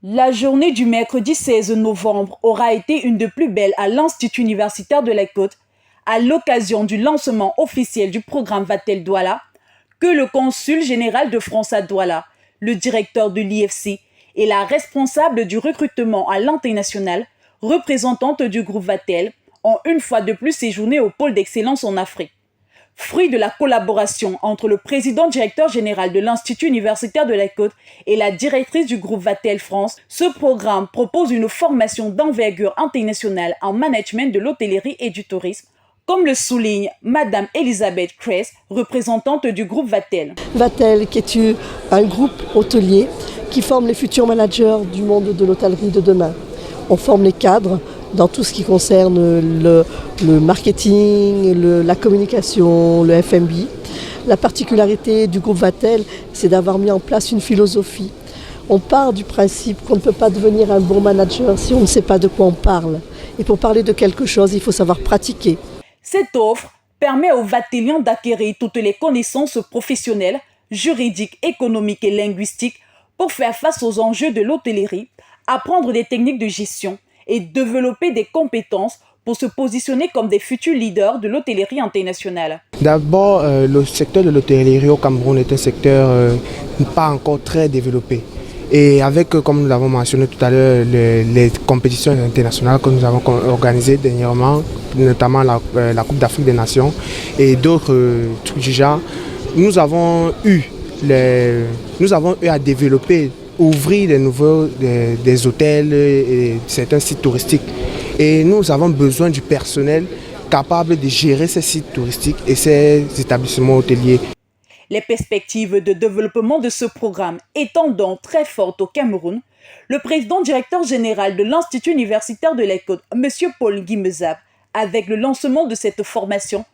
La journée du mercredi 16 novembre aura été une des plus belles à l'Institut universitaire de la Côte, à l'occasion du lancement officiel du programme Vatel Douala, que le consul général de France à Douala, le directeur de l'IFC et la responsable du recrutement à l'international, représentante du groupe Vatel, ont une fois de plus séjourné au pôle d'excellence en Afrique. Fruit de la collaboration entre le président-directeur général de l'Institut universitaire de la Côte et la directrice du groupe Vatel France, ce programme propose une formation d'envergure internationale en management de l'hôtellerie et du tourisme, comme le souligne Madame Elisabeth Kress, représentante du groupe Vatel. Vatel, qui est un groupe hôtelier qui forme les futurs managers du monde de l'hôtellerie de demain. On forme les cadres dans tout ce qui concerne le marketing, la communication, le F&B. La particularité du groupe Vatel, c'est d'avoir mis en place une philosophie. On part du principe qu'on ne peut pas devenir un bon manager si on ne sait pas de quoi on parle. Et pour parler de quelque chose, il faut savoir pratiquer. Cette offre permet aux Vateliens d'acquérir toutes les connaissances professionnelles, juridiques, économiques et linguistiques pour faire face aux enjeux de l'hôtellerie, apprendre des techniques de gestion et développer des compétences pour se positionner comme des futurs leaders de l'hôtellerie internationale. D'abord, le secteur de l'hôtellerie au Cameroun est un secteur pas encore très développé. Et avec, comme nous l'avons mentionné tout à l'heure, les compétitions internationales que nous avons organisées dernièrement, notamment la Coupe d'Afrique des Nations et d'autres trucs du genre, nous avons eu à développer, ouvrir des hôtels et certains sites touristiques. Et nous avons besoin du personnel capable de gérer ces sites touristiques et ces établissements hôteliers. Les perspectives de développement de ce programme étant donc très fortes au Cameroun, le président-directeur général de l'Institut universitaire de la Côte, M. Paul Guimezab, avec le lancement de cette formation,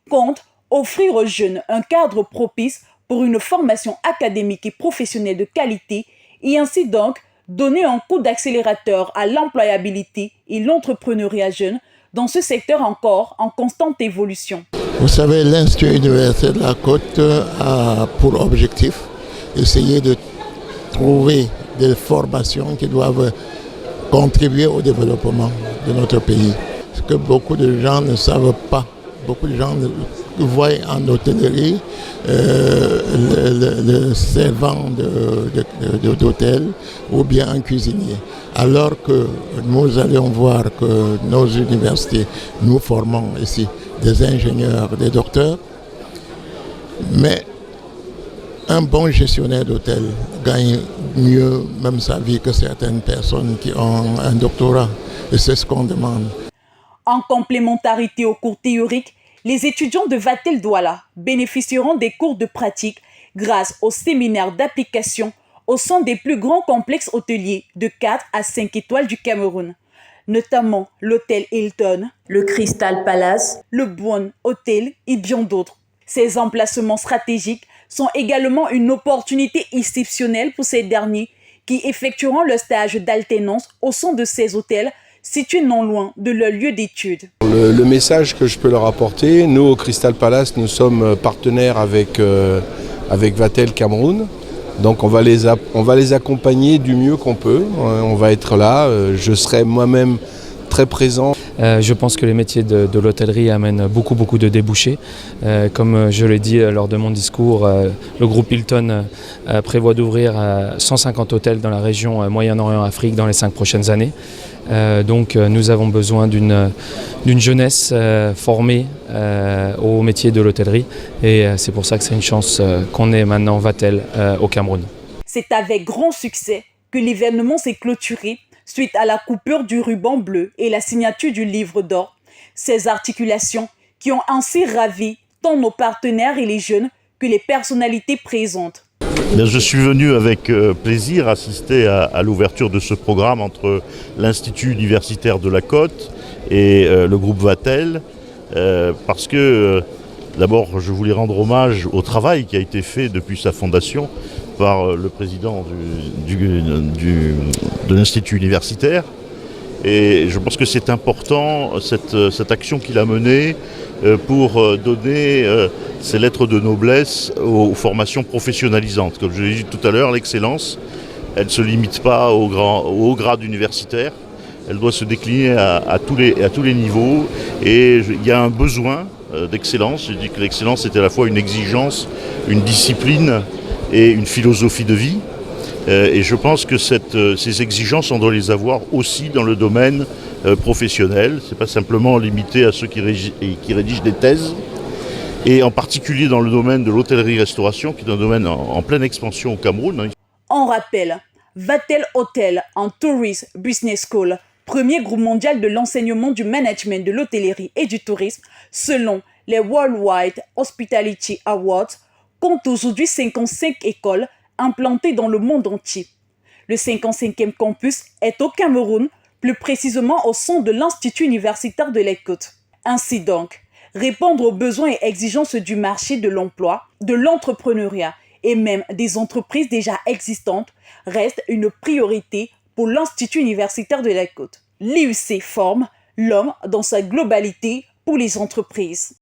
compte offrir aux jeunes un cadre propice pour une formation académique et professionnelle de qualité et ainsi donc donner un coup d'accélérateur à l'employabilité et l'entrepreneuriat jeune dans ce secteur encore en constante évolution. Vous savez, l'Institut universitaire de la Côte a pour objectif d'essayer de trouver des formations qui doivent contribuer au développement de notre pays. Ce que beaucoup de gens ne savent pas. Beaucoup de gens voient en hôtellerie le servant d'hôtel ou bien un cuisinier. Alors que nous allons voir que nos universités, nous formons ici des ingénieurs, des docteurs, mais un bon gestionnaire d'hôtel gagne mieux même sa vie que certaines personnes qui ont un doctorat. Et c'est ce qu'on demande. En complémentarité aux cours théoriques, les étudiants de Vatel Douala bénéficieront des cours de pratique grâce aux séminaires d'application au sein des plus grands complexes hôteliers de 4 à 5 étoiles du Cameroun, notamment l'hôtel Hilton, le Crystal Palace, le Bouin Hotel et bien d'autres. Ces emplacements stratégiques sont également une opportunité exceptionnelle pour ces derniers qui effectueront le stage d'alternance au sein de ces hôtels situés non loin de leur lieu d'études. Le message que je peux leur apporter, nous au Crystal Palace, nous sommes partenaires avec Vatel Cameroun. Donc on va les accompagner du mieux qu'on peut. On va être là. Je serai moi-même très présent. Je pense que les métiers de l'hôtellerie amènent beaucoup de débouchés. Comme je l'ai dit lors de mon discours, le groupe Hilton prévoit d'ouvrir 150 hôtels dans la région Moyen-Orient-Afrique dans les 5 prochaines années. Donc nous avons besoin d'une jeunesse formée au métier de l'hôtellerie et c'est pour ça que c'est une chance qu'on ait maintenant Vatel au Cameroun. C'est avec grand succès que l'événement s'est clôturé suite à la coupure du ruban bleu et la signature du livre d'or. Ces articulations qui ont ainsi ravi tant nos partenaires et les jeunes que les personnalités présentes. Je suis venu avec plaisir assister à l'ouverture de ce programme entre l'Institut universitaire de la Côte et le groupe Vatel parce que d'abord je voulais rendre hommage au travail qui a été fait depuis sa fondation par le président de l'Institut universitaire et je pense que c'est important cette action qu'il a menée pour donner ces lettres de noblesse aux formations professionnalisantes. Comme je l'ai dit tout à l'heure, l'excellence elle ne se limite pas au haut grade universitaire. Elle doit se décliner à tous les niveaux. Et il y a un besoin d'excellence. Je dis que l'excellence est à la fois une exigence, une discipline et une philosophie de vie. Et je pense que ces exigences, on doit les avoir aussi dans le domaine professionnel. Ce n'est pas simplement limité à ceux qui rédigent des thèses. Et en particulier dans le domaine de l'hôtellerie-restauration, qui est un domaine en pleine expansion au Cameroun. On rappelle, Vatel Hotel and Tourist Business School, premier groupe mondial de l'enseignement du management de l'hôtellerie et du tourisme, selon les Worldwide Hospitality Awards, compte aujourd'hui 55 écoles implantées dans le monde entier. Le 55e campus est au Cameroun, plus précisément au sein de l'Institut universitaire de l'Écoute. Ainsi donc, répondre aux besoins et exigences du marché de l'emploi, de l'entrepreneuriat et même des entreprises déjà existantes reste une priorité pour l'Institut universitaire de l'Écoute. L'IUC forme l'homme dans sa globalité pour les entreprises.